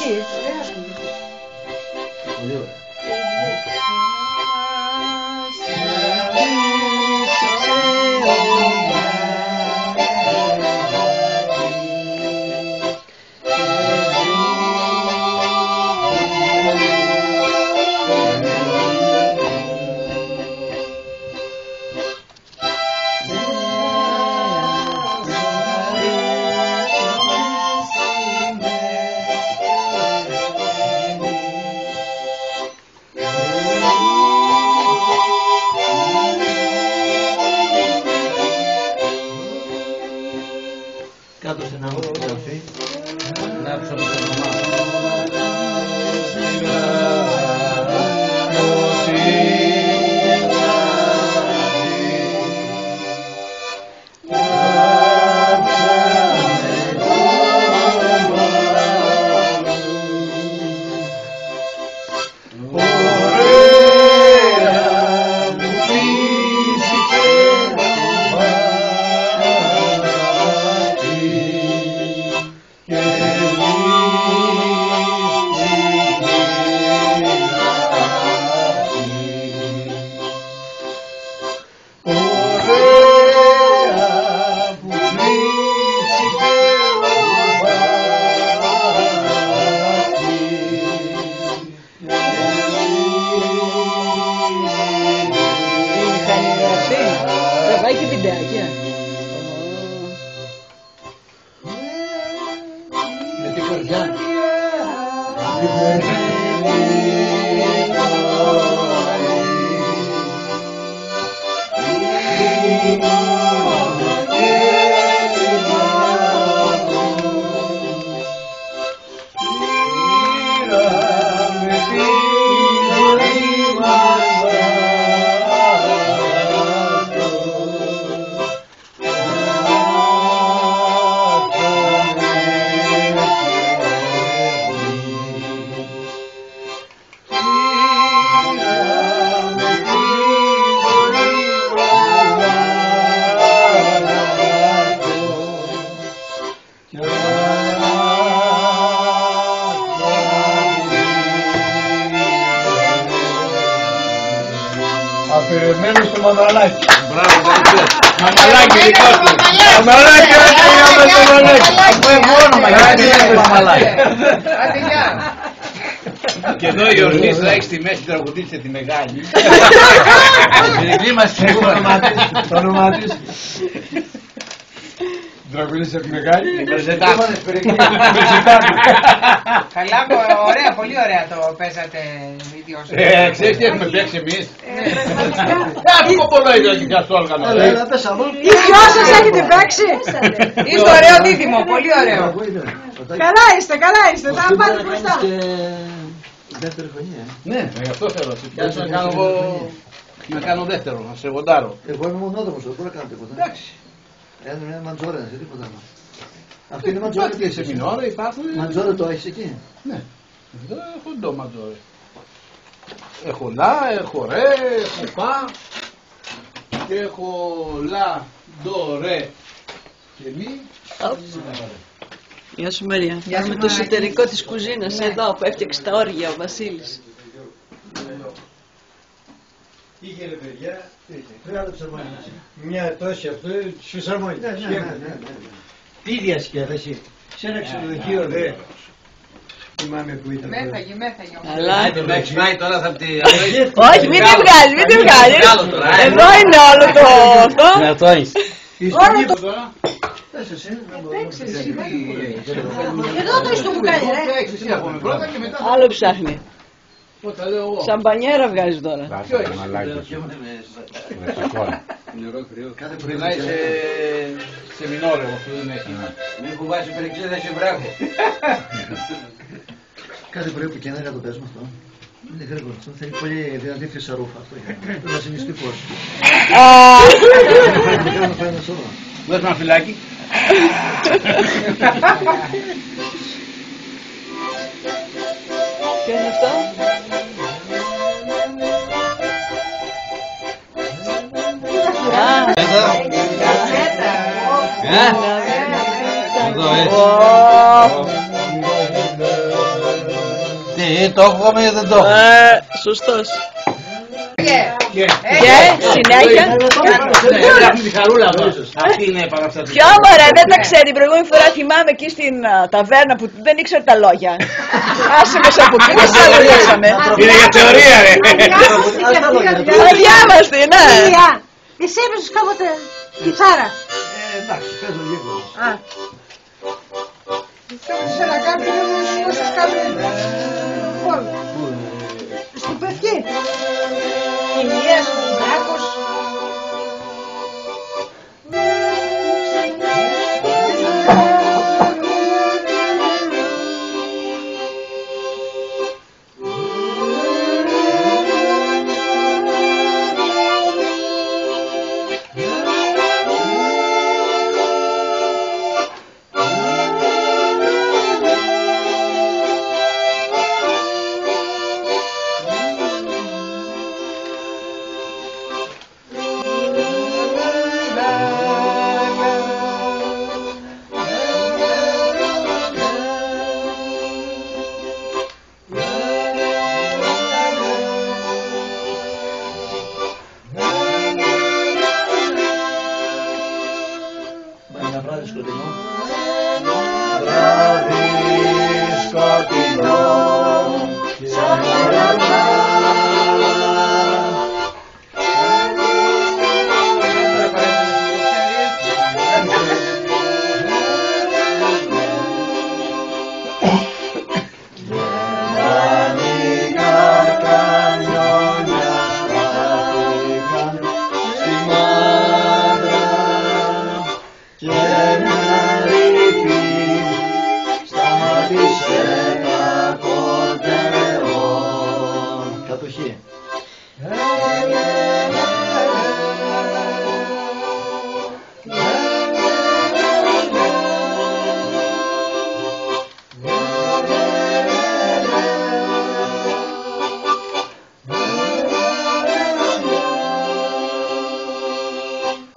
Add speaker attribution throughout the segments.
Speaker 1: ακούει.
Speaker 2: Πολύ ωραία. Κάτω στην αγώνα του καφέ. Να άκουσα από την
Speaker 3: Αφηρεμένο στο Μαμαλάκι.
Speaker 4: Μπράβο,
Speaker 3: Μαμαλάκι δικό του. Μαμαλάκι, αυτό είναι Μαμαλάκι.
Speaker 4: Και εδώ η Ορνής θα έχει στη μέση τραγουδίσει τη μεγάλη.
Speaker 3: Το όνομά της. Τραγουδίσε τη μεγάλη.
Speaker 5: Καλά, ωραία, πολύ ωραία το παίζατε οι δυο σας.
Speaker 4: Ξέρεις τι έχουμε παίξει εμείς. Άκου πολλά ιδεολογικά στο όργανο.
Speaker 1: Οι δυο σας έχετε παίξει.
Speaker 5: Είστε ωραίο δίδυμο, πολύ ωραίο.
Speaker 1: Καλά είστε, καλά είστε. Θα πάτε μπροστά.
Speaker 2: Δεύτερη χρονιά.
Speaker 4: Ναι, γι' αυτό θέλω. Να κάνω δεύτερο, να σε γοντάρω.
Speaker 2: Εγώ είμαι μονόδρομος, δεν μπορώ να κάνω τίποτα.
Speaker 4: Εντάξει.
Speaker 2: Είναι μαντζόρα, δεν τίποτα άλλο. Αυτή είναι μαντζόρα.
Speaker 4: Υπάρχει σε μινόρα, υπάρχουν.
Speaker 2: Μαντζόρα το έχεις εκεί.
Speaker 4: Ναι. Εδώ έχω ντο μαντζόρα. Έχω λα, έχω ρε, έχω πα. Και έχω λα, ντο, ρε και μη.
Speaker 6: Γεια σου Μαρία. Κάνουμε το εσωτερικό της κουζίνας εδώ που έφτιαξε τα όργια ο Βασίλης.
Speaker 3: Είχε ρε παιδιά, μια τόση αυτό, στους αρμόνια. Τι διασκέδαση, σε ένα ξενοδοχείο δε. Θυμάμαι που ήταν.
Speaker 5: Μέθαγε.
Speaker 6: Αλλά...
Speaker 4: Με έχεις φάει τώρα θα τη...
Speaker 6: Όχι, μην τη βγάλεις, μην τη βγάλεις. Εδώ είναι όλο το αυτό.
Speaker 4: Να το έχεις.
Speaker 1: Όλο το...
Speaker 4: Τώρα.
Speaker 1: Εδώ το είσαι το μπουκάλι, ρε.
Speaker 4: Έχεις εσύ από πρώτα και μετά...
Speaker 6: Άλλο ψάχνει.
Speaker 4: Ό,τι λέω εγώ.
Speaker 6: Σαν μπανιέρα βγάζει τώρα.
Speaker 4: Ποιο έχεις.
Speaker 2: Κάθε πρωί
Speaker 4: Μιλάει σε μινόρε, αυτό δεν έχει.
Speaker 7: Μην κουβάσει περικλείδα σε βράχο.
Speaker 2: Κάθε πρωί που καινούργια το παίζουμε αυτό. Είναι γρήγορο, αυτό θέλει πολύ δυνατή φυσαρούφα αυτό. Πρέπει να είσαι μυστικός. Να φάει ένα σώμα.
Speaker 4: Δες ένα φυλάκι.
Speaker 6: Ποιο είναι αυτό?
Speaker 4: Εδώ έτσι. Το έχουμε ή δεν το έχουμε.
Speaker 6: Σωστός.
Speaker 5: Και
Speaker 6: Συνέχεια.
Speaker 4: Έχουν τη χαρούλα μας. Αυτή είναι επαναστατική.
Speaker 6: Ποιο μωρέ, δεν τα ξέρει. Την προηγούμενη φορά θυμάμαι εκεί στην ταβέρνα που δεν ήξερε τα λόγια. Άσε μας από εκεί, δεν τα λογίσαμε.
Speaker 4: Είναι για θεωρία ρε.
Speaker 6: Αδιάβαστη, ναι.
Speaker 1: Εσύ έπαιζες κάποτε κιτσάρα.
Speaker 2: Εντάξει, παίζω λίγο.
Speaker 1: Σε ένα κάποιο να μου σηκώσεις κάποιο πόλο. Στην Πευκή. Κινίας, Μπράκος.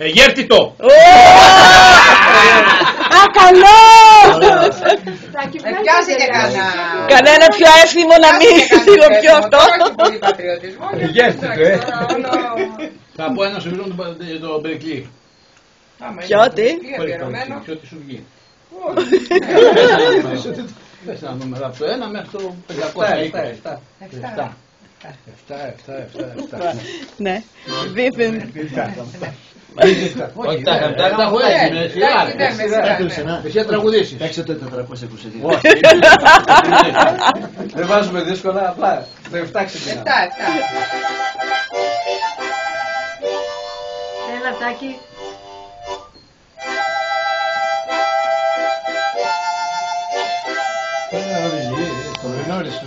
Speaker 4: Γεύτητο!
Speaker 1: Α, καλό!
Speaker 5: Πιάσε και
Speaker 6: Κανένα πιο εύθυμο να μην φιλοποιώ αυτό.
Speaker 5: Όχι πολύ πατριωτισμό.
Speaker 3: Γεύτητο,
Speaker 4: Θα πω ένα σου μιλώ το Περικλή.
Speaker 6: Ποιο, τι?
Speaker 4: Ποιο τι σου βγει. Πες ένα νούμερο από το 1 μέχρι το 520. 7.
Speaker 6: Ναι. Βίθεν.
Speaker 4: Όχι, τα έχω έτσι, με σειρά. Εσύ θα τραγουδήσεις.
Speaker 2: Παίξε το 422.
Speaker 3: Δεν βάζουμε δύσκολα, απλά το 7 ξεκινάμε.
Speaker 5: 7.
Speaker 1: Έλα, Τάκη.
Speaker 3: Το γνώρισε.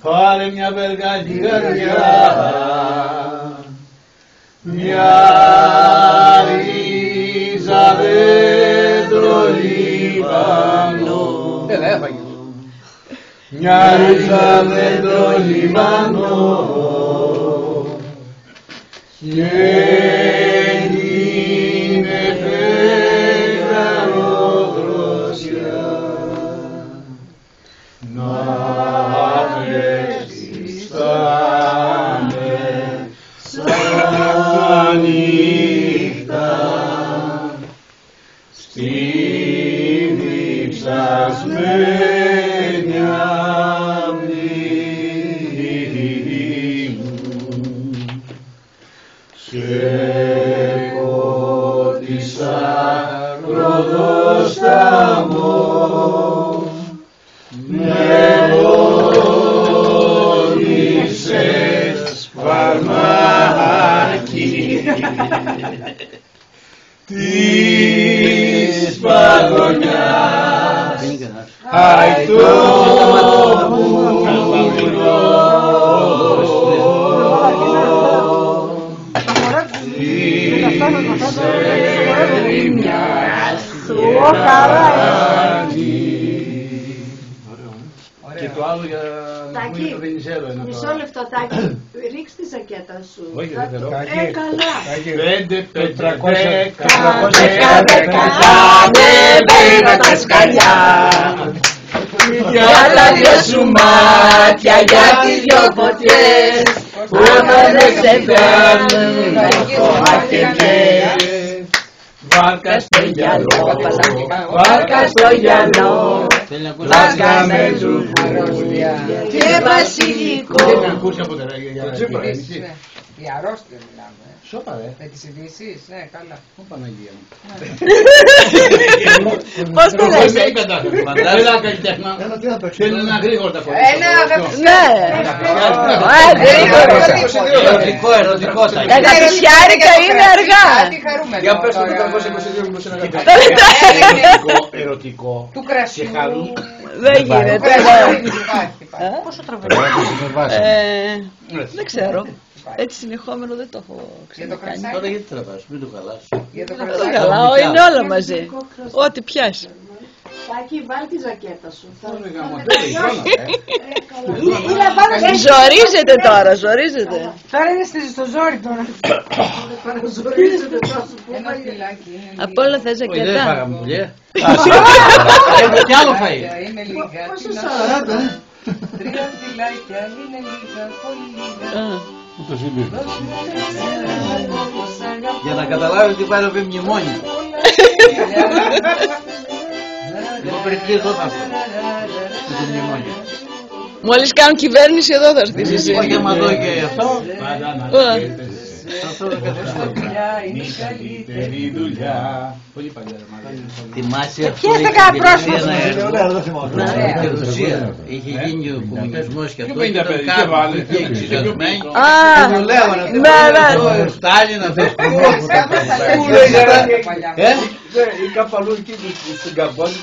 Speaker 4: Πάρε μια βεργάνη καρδιά, μια ρίζα δέντρο λιβανό. Μια ρίζα δέντρο λιβανό και είναι φεγγαρό δροσιά. Να τρέξω της παγωνιάς αϊτό και το άλλο για να πούμε το Βενιζέλο.
Speaker 1: Μισό λεπτό, Τάκη. Ρίξ τη ζακέτα σου.
Speaker 4: Όχι, δεν θέλω.
Speaker 1: Καλά.
Speaker 6: 500 τα σκαλιά. Για τα δυο σου μάτια, για τις δυο φωτιές που δεν σε φέρνουν από ατελιές. Βάρκα στο γυαλό, βάρκα στο γυαλό, βάρκα με ζουβούρια και βασιλικό.
Speaker 4: Δεν ακούσει από τώρα για
Speaker 5: Οι αρρώστιες μιλάμε.
Speaker 4: Σώπα ρε.
Speaker 5: Με τις ειδήσεις, ναι, καλά.
Speaker 4: Ω Παναγία μου.
Speaker 6: Πώς το λες
Speaker 4: Δεν
Speaker 6: έτσι?
Speaker 4: κατάφερε. Έλα καλλιτέχνα. Θέλει ένα γρήγορο τα φορά.
Speaker 5: Ένα
Speaker 6: Ναι, γρήγορο.
Speaker 7: Ερωτικό, ερωτικό θα
Speaker 6: Τα καπισιάρικα είναι αργά.
Speaker 3: Για πες το 422 μου σε ένα καφέ.
Speaker 4: Ερωτικό.
Speaker 5: Του κρασιού.
Speaker 4: Και χαρού.
Speaker 6: Δεν γίνεται.
Speaker 5: Πόσο
Speaker 6: Δεν ξέρω. Έτσι συνεχόμενο δεν το έχω
Speaker 5: Για το
Speaker 6: ξανακάνει.
Speaker 5: κρασάκι.
Speaker 7: Τώρα γιατί τραβάς, μην το χαλάς.
Speaker 5: Για το
Speaker 6: Δεν
Speaker 5: κρασάκι.
Speaker 6: καλά, είναι όλα μαζί. Ό,τι πιάσει.
Speaker 1: Τάκη, βάλει τη ζακέτα σου.
Speaker 4: Ναι.
Speaker 6: Ζορίζεται τώρα, ζορίζεται.
Speaker 1: Τώρα είναι στο ζόρι τώρα. Παραζορίζεται τόσο που
Speaker 5: Ένα φυλάκι είναι
Speaker 6: Από όλα θες
Speaker 7: Όχι, δεν
Speaker 6: ζακέτα.
Speaker 7: φάγαμε πουλιέ. Έχω κι άλλο φαΐ.
Speaker 5: λίγα. Είναι λίγα.
Speaker 1: Πόσο
Speaker 5: Τι να
Speaker 1: σαράντα,
Speaker 5: πω. 3 φυλάκια είναι λίγα, πολύ λίγα.
Speaker 4: Το συμβεί.
Speaker 7: Για να καταλάβει τι πάει να πει μνημόνιο. Εγώ πριν εκεί εδώ θα έρθω. Με το μνημόνιο.
Speaker 6: Μόλις κάνουν κυβέρνηση εδώ θα έρθεις εσύ.
Speaker 7: Όχι άμα δω και αυτό.
Speaker 4: Είναι η καλύτερη δουλειά. Πολύ παλιά ρε μάλλον.
Speaker 7: Θυμάσαι αυτό.
Speaker 1: Ποιες
Speaker 7: είχε
Speaker 1: 10
Speaker 7: γεννηθεί
Speaker 1: πρόσφατα.
Speaker 7: ένα έργο.
Speaker 2: Ωραία, δεν θυμάμαι.
Speaker 7: Στη Ρωσία είχε γίνει ο κομμουνισμός και αυτό.
Speaker 4: Και 50
Speaker 7: ήταν
Speaker 4: παιδιά,
Speaker 7: κάπου
Speaker 4: βάλε.
Speaker 7: εκεί εξηγιασμένοι.
Speaker 6: Α,
Speaker 7: Μου λέγανε
Speaker 6: ναι, ναι.
Speaker 7: ο Στάλιν αυτός που
Speaker 3: Ή κάπου αλλού εκεί στην Καμπόνη,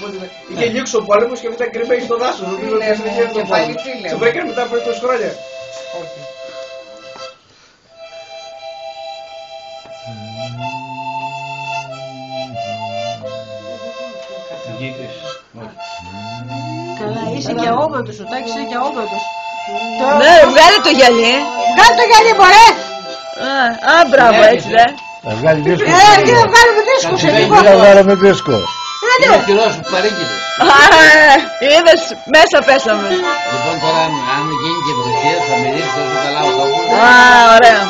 Speaker 3: είχε λήξει ο πόλεμος και μετά κρυμμένοι στο δάσος. Νομίζω ότι
Speaker 5: Και πάλι φίλε.
Speaker 3: σε βρήκαν μετά από 20 χρόνια.
Speaker 5: Όχι.
Speaker 4: Γήτης.
Speaker 1: Καλά, είσαι και όμπατος, ο Τάκης είναι και όμπατος.
Speaker 6: Ναι, βγάλε το γυαλί.
Speaker 1: Κάνε το γυαλί, μωρέ!
Speaker 6: Α, μπράβο, έτσι δε.
Speaker 2: Θα βγάλει δίσκο.
Speaker 1: Τι να βγάλουμε δίσκο σε λίγο.
Speaker 2: Θα βγάλουμε δίσκο.
Speaker 7: είναι ο χειρός που παρήγγειλε.
Speaker 6: Είδες, μέσα πέσαμε.
Speaker 7: Λοιπόν τώρα αν γίνει και βροχές θα μυρίσει τόσο καλά ο τόπος.
Speaker 6: Α, ωραία.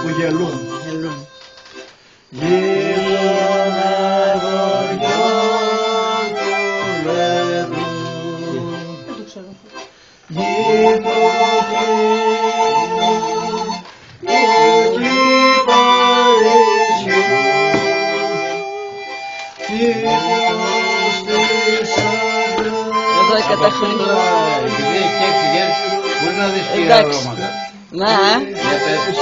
Speaker 2: Που γελούν.
Speaker 6: Εδώ η καταχρήνη.
Speaker 7: Επειδή έχει φτιάξει γέρος, μπορεί να δεις τι
Speaker 6: Εντάξει.
Speaker 7: αρώματα.
Speaker 6: Να,
Speaker 7: Για πες.